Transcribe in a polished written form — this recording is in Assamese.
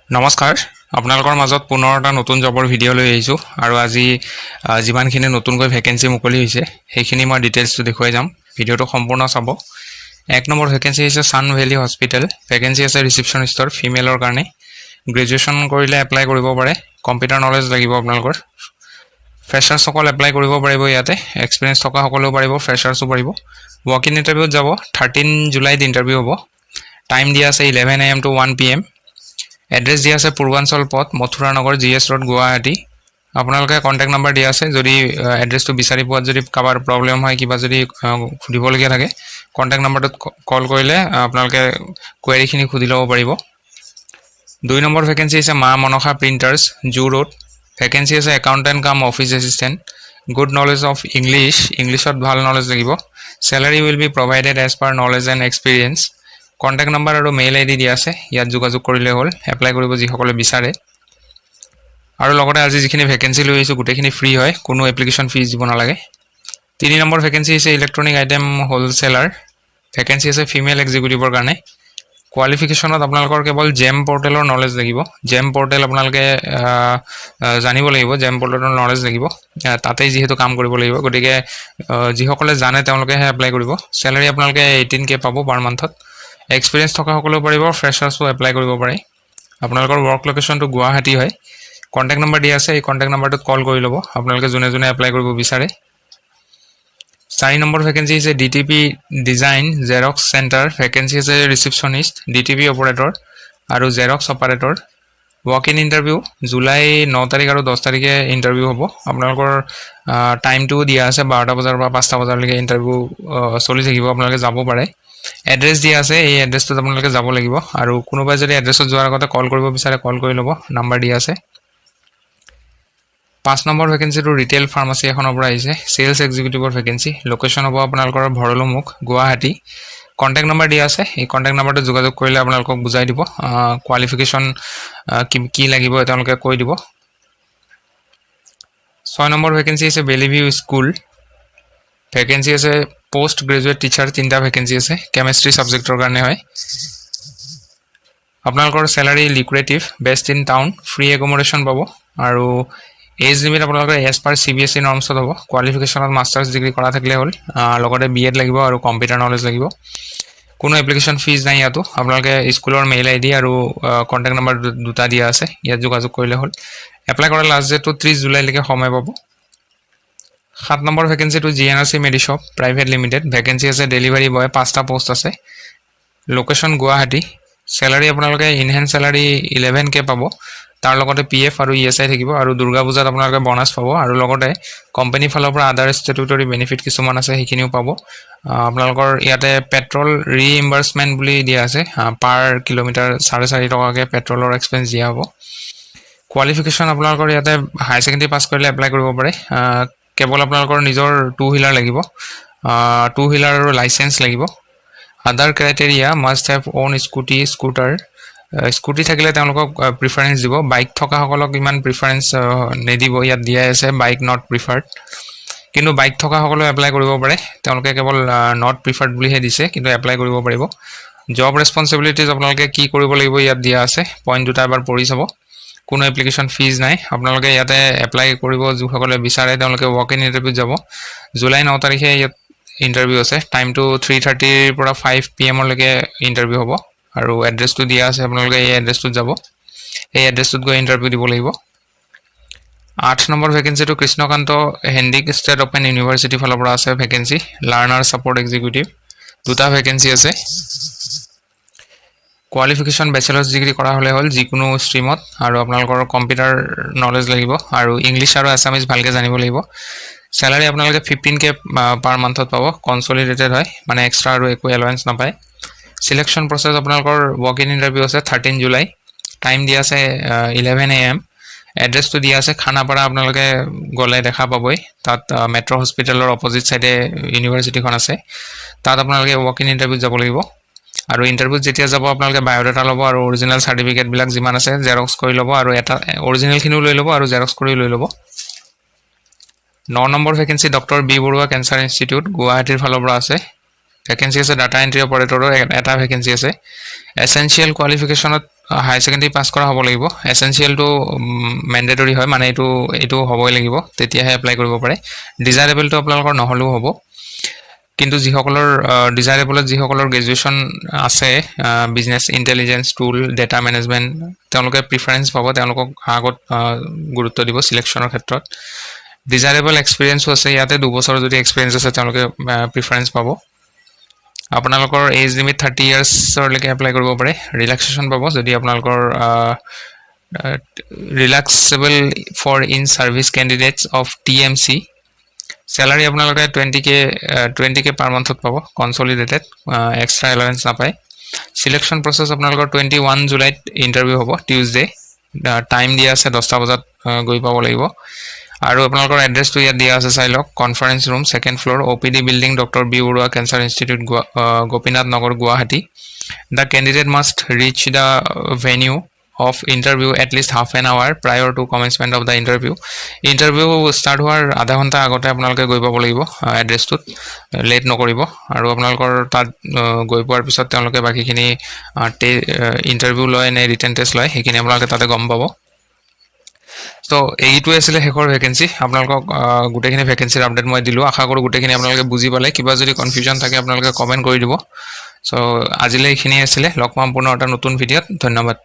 নমস্কাৰ আপোনালোকৰ মাজত পুনৰ এটা নতুন জবৰ ভিডিঅ' লৈ আহিছোঁ আৰু আজি যিমানখিনি নতুনকৈ ভেকেঞ্চি মুকলি হৈছে সেইখিনি মই ডিটেইলছটো দেখুৱাই যাম ভিডিঅ'টো সম্পূৰ্ণ চাব এক নম্বৰ ভেকেঞ্চি হৈছে ছান ভেলী হস্পিটেল ভেকেঞ্চি আছে ৰিচিপশ্যনিষ্টৰ ফিমেলৰ কাৰণে গ্ৰেজুৱেশ্যন কৰিলে এপ্লাই কৰিব পাৰে কম্পিউটাৰ নলেজ লাগিব আপোনালোকৰ ফ্ৰেছাৰ্ছসকল এপ্লাই কৰিব পাৰিব ইয়াতে এক্সপিৰিয়েঞ্চ থকা সকলেও পাৰিব ফ্ৰেছাৰ্ছো পাৰিব ৱাক ইন ইণ্টাৰভিউত যাব 13 জুলাইত ইণ্টাৰভিউ হ'ব টাইম দিয়া আছে 11 AM to 1 PM এড্ৰেছ দিয়া আছে পূৰ্বাঞ্চল পথ মথুৰা নগৰ GS ৰোড গুৱাহাটী আপোনালোকে কণ্টেক্ট নাম্বাৰ দিয়া আছে যদি এড্ৰেছটো বিচাৰি পোৱাত যদি কাৰোবাৰ প্ৰব্লেম হয় কিবা যদি সুধিবলগীয়া থাকে কণ্টেক্ট নাম্বাৰটোত কল কৰিলে আপোনালোকে কুৱেৰিখিনি সুধি ল'ব পাৰিব 2 নম্বৰ ভেকেঞ্চি আছে Maa Manasa printers zoo road vacancy আছে একাউণ্টেণ্ট কাম office assistant good knowledge of ইংলিছত ভাল নলেজ লাগিব salary will be provided as per knowledge and experience contact number আৰু মেইল ID দিয়া আছে ইয়াত যোগাযোগ কৰিলে হ'ল এপ্লাই কৰিব যিসকলে বিচাৰে আৰু লগতে আজি যিখিনি ভেকেঞ্চি লৈ আহিছোঁ গোটেইখিনি ফ্ৰী হয় কোনো এপ্লিকেশ্যন ফিজ দিব নালাগে 3 নম্বৰ ভেকেঞ্চি আছে ইলেক্ট্ৰনিক আইটেম হোলচেলাৰ ভেকেঞ্চি আছে ফিমেল এক্সিকিউটিভৰ কাৰণে কোৱালিফিকেশ্যনত আপোনালোকৰ কেৱল জেম পৰ্টেলৰ নলেজ লাগিব জেম পৰ্টেল আপোনালোকে জানিব লাগিব জেম পৰ্টেলৰ নলেজ লাগিব তাতেই যিহেতু কাম কৰিব লাগিব গতিকে যিসকলে জানে তেওঁলোকেহে এপ্লাই কৰিব চেলাৰী আপোনালোকে 18K পাব পাৰ মান্থত এক্সপিৰিয়েঞ্চ থকা সকলেও পাৰিব ফ্ৰেছাৰ্ছো এপ্লাই কৰিব পাৰে আপোনালোকৰ ৱৰ্ক লোকেশ্যনটো গুৱাহাটী হয় কণ্টেক্ট নাম্বাৰ দিয়া আছে এই কণ্টেক্ট নাম্বাৰটোত কল কৰি ল'ব আপোনালোকে যোনে যোনে এপ্লাই কৰিব বিচাৰে 4 নম্বৰ ভেকেঞ্চি আছে DTP design Xerox centre vacancy আছে ৰিচিপশ্যনিষ্ট DTP অপাৰেটৰ আৰু Xerox operator walk in interview July 9 তাৰিখ আৰু 10 তাৰিখে ইণ্টাৰভিউ হ'ব আপোনালোকৰ টাইমটো দিয়া আছে 12টা বজাৰ পৰা 5টা বজালৈকে ইণ্টাৰভিউ চলি থাকিব আপোনালোকে যাব পাৰে এড্ৰেছ দিয়া আছে এই এড্ৰেছটোত আপোনালোকে যাব লাগিব আৰু কোনোবাই যদি এড্ৰেছত যোৱাৰ আগতে কল কৰিব বিচাৰে কল কৰি ল'ব নাম্বাৰ দিয়া আছে 5 নম্বৰ ভেকেঞ্চিটো ৰিটেইল ফাৰ্মাচী এখনৰ পৰা আহিছে সেলছ এক্সিকিউটিভৰ ভেকেঞ্চি লোকেশ্যন হ'ব আপোনালোকৰ ভৰলুমুখ গুৱাহাটী কণ্টেক্ট নাম্বাৰ দিয়া আছে এই কণ্টেক্ট নাম্বাৰটোত যোগাযোগ কৰিলে আপোনালোকক বুজাই দিব কোৱালিফিকেশ্যন কি লাগিব তেওঁলোকে কৈ দিব 6 নম্বৰ ভেকেঞ্চি আছে বেলিভিউ স্কুল ভেকেঞ্চি আছে পোষ্ট গ্ৰেজুৱেট টিচাৰ 3টা ভেকেঞ্চি আছে কেমিষ্ট্ৰি সাবজেক্টৰ কাৰণে হয় আপোনালোকৰ salary lucrative best in town free accommodation পাব আৰু এজ লিমিট আপোনালোকৰ এজ পাৰ CBSE নৰ্মছত হ'ব কোৱালিফিকেশ্যনত মাষ্টাৰ্ছ ডিগ্ৰী কৰা থাকিলে হ'ল লগতে BEd লাগিব আৰু কম্পিউটাৰ নলেজ লাগিব কোনো এপ্লিকেশ্যন ফিজ নাই ইয়াতো আপোনালোকে স্কুলৰ মেইল ID আৰু কণ্টেক্ট নাম্বাৰ দুটা দিয়া আছে ইয়াত যোগাযোগ কৰিলে হ'ল এপ্লাই কৰাৰ লাষ্ট ডেটটো 30 জুলাইলৈকে সময় পাব 7 নম্বৰ ভেকেঞ্চিটো GNRC Medishop private limited vacancy আছে ডেলিভাৰী বয় 5টা পোষ্ট আছে লোকেশ্যন গুৱাহাটী স্যালাৰি আপোনালোকে ইনহেন্স স্যালাৰি 11K পাব তাৰ লগতে PF আৰু ESI থাকিব আৰু দুৰ্গা পূজাত আপোনালোকে বোনাছ পাব আৰু লগতে কোম্পানী ফালৰ পৰা আদাৰ ষ্টেটুটৰী বেনিফিট কিছুমান আছে সেইখিনিও পাব আপোনালোকৰ ইয়াতে পেট্ৰল ৰিইম্বাৰ্সমেন্ট বুলি দিয়া আছে পাৰ কিলোমিটাৰ 4.5 টকাকে পেট্ৰলৰ এক্সপেন্স দিয়া হ'ব কোৱালিফিকেশ্যন আপোনালোকৰ ইয়াতে হাই সেকেন্ডাৰী পাছ কৰিলে এপ্লাই কৰিব পাৰে কেৱল আপোনালোকৰ নিজৰ টু হুইলাৰ লাগিব টু হুইলাৰ আৰু লাইসেন্স লাগিব other criteria must have own scooter scooty থাকিলে তেওঁলোকক প্ৰিফাৰেন্স দিব বাইক থকা সকলক ইমান প্ৰিফাৰেন্স নিদিব ইয়াত দিয়া আছে বাইক নট প্ৰিফাৰ্ড কিন্তু বাইক থকা সকলে এপ্লাই কৰিব পাৰে তেওঁলোকে কেৱল নট প্ৰিফাৰ্ড বুলিহে দিছে কিন্তু এপ্লাই কৰিব পাৰিব জব ৰেসপন্সিবিলিটিজ আপোনালোকে কি কৰিব লাগিব ইয়াত দিয়া আছে পইণ্ট দুটা এবাৰ পঢ়ি চাব কোনো এপ্লিকেশ্যন ফিজ নাই আপোনালোকে ইয়াতে এপ্লাই কৰিব যিসকলে বিচাৰে তেওঁলোকে ৱাক ইন ইণ্টাৰভিউত যাব জুলাই 9 তাৰিখে ইয়াত ইণ্টাৰভিউ আছে টাইমটো 3:30 ৰ পৰা 5 PM লৈকে ইণ্টাৰভিউ হ'ব আৰু এড্ৰেছটো দিয়া আছে আপোনালোকে এই এড্ৰেছটোত যাব এই এড্ৰেছটোত গৈ ইণ্টাৰভিউ দিব লাগিব 8 নম্বৰ ভেকেঞ্চিটো Krishnakanta Handique state open university ফালৰ পৰা আছে ভেকেঞ্চি লাৰ্নাৰ সাপোৰ্ট এক্সিকিউটিভ দুটা ভেকেঞ্চি আছে কোৱালিফিকেশ্যন বেচেলাৰ্ছ ডিগ্ৰী কৰা হ'লে হ'ল যিকোনো ষ্ট্ৰীমত আৰু আপোনালোকৰ কম্পিউটাৰ নলেজ লাগিব আৰু ইংলিছ আৰু আছামিজ ভালকৈ জানিব লাগিব স্যালাৰি আপোনালোকে 15K পাৰ মান্থত পাব কনসলিডেটেড হয় মানে এক্সট্ৰা আৰু একো এলাউন্স নাপায় সিলেকশ্যন প্ৰসেছ আপোনালোকৰ ৱাক ইন ইণ্টাৰভিউ আছে 13 জুলাই টাইম দিয়া আছে 11 AM এড্ৰেছটো দিয়া আছে খানাপাৰা আপোনালোকে গ'লে দেখা পাবই তাত মেট্ৰ হস্পিটেলৰ অপজিট সাইডে ইউনিভাৰ্চিটিখন আছে তাত আপোনালোকে ৱাক ইন ইণ্টাৰভিউত যাব লাগিব আৰু ইণ্টাৰভিউত যেতিয়া যাব আপোনালোকে বায়োডাটা ল'ব আৰু অৰিজিনাল সাৰ্টিফিকেট বিলাক যিমান আছে জেৰক্স কৰি ল'ব আৰু এটা অৰিজিনাল খিনিও লৈ ল'ব আৰু জেৰক্স কৰি লৈ ল'ব 9 number vacancy doctor B Barua cancer institute গুৱাহাটীৰ ফালৰ পৰা আছে ভেকেঞ্চি আছে ডাটা এন্ট্ৰি অপাৰেটৰৰ এটা ভেকেঞ্চি আছে এসেনশিয়াল কোৱালিফিকেশ্যনত হায়াৰ ছেকেণ্ডেৰী পাছ কৰা হ'ব লাগিব। এছেঞ্চিয়েলটো মেণ্ডেটৰী হয়, মানে এইটো হ'বই লাগিব, তেতিয়াহে এপ্লাই কৰিব পাৰে। ডিজায়াৰেবলটো আপোনালোকৰ নহ'লেও হ'ব। কিন্তু যিসকলৰ ডিজায়াৰেবলত যিসকলৰ গ্ৰেজুৱেশ্যন আছে, বিজনেছ ইণ্টেলিজেঞ্চ টুল, ডেটা মেনেজমেণ্ট, তেওঁলোকে প্ৰিফাৰেঞ্চ পাব, তেওঁলোকক আগত গুৰুত্ব দিব চিলেকশ্যনৰ ক্ষেত্ৰত। ডিজায়াৰেবল এক্সপিৰিয়েঞ্চো আছে, ইয়াতে 2 বছৰ যদি এক্সপিৰিয়েঞ্চ আছে তেওঁলোকে প্ৰিফাৰেঞ্চ পাব। আপোনালোকৰ এজ লিমিট 30 ইয়াৰ্ছৰলৈকে এপ্লাই কৰিব পাৰে। ৰিলেক্সেশ্যন পাব যদি আপোনালোকৰ relaxable for in service candidates of TMC। Salary আপোনালোকে 20K পাৰ মান্থত পাব, কনচলিডেটেড, এক্সট্ৰা এলাৱেঞ্চ নাপায়। চিলেকশ্যন প্ৰচেছ আপোনালোকৰ 21 জুলাইত ইণ্টাৰভিউ হ'ব, টিউজডে। টাইম দিয়া আছে 10টা বজাত গৈ পাব লাগিব। আৰু আপোনালোকৰ এড্ৰেছটো ইয়াত দিয়া আছে, চাই লওক। Conference room, 2nd floor, OPD building, doctor B Barua cancer institute, Gopinath Nagar, Guwahati. The candidate must reach the venue of interview at least half an hour prior to commencement of the interview. Interview start হোৱাৰ আধা ঘণ্টা আগতে আপোনালোকে গৈ পাব লাগিব এড্ৰেছটোত, লেট নকৰিব। আৰু আপোনালোকৰ তাত গৈ পোৱাৰ পিছত তেওঁলোকে বাকীখিনি ইণ্টাৰভিউ লয় নে ৰিটেন টেষ্ট লয় সেইখিনি আপোনালোকে তাতে গম পাব। ত' এইটোৱে আছিলে শেষৰ ভেকেঞ্চি। আপোনালোকক গোটেইখিনি ভেকেঞ্চিৰ আপডেট মই দিলোঁ। আশা কৰোঁ গোটেইখিনি আপোনালোকে বুজি পালে। কিবা যদি কনফিউজন থাকে আপোনালোকে কমেণ্ট কৰি দিব। চ' আজিলৈ এইখিনিয়ে আছিলে। লগ পাম পুনৰ এটা নতুন ভিডিঅ'ত। ধন্যবাদ।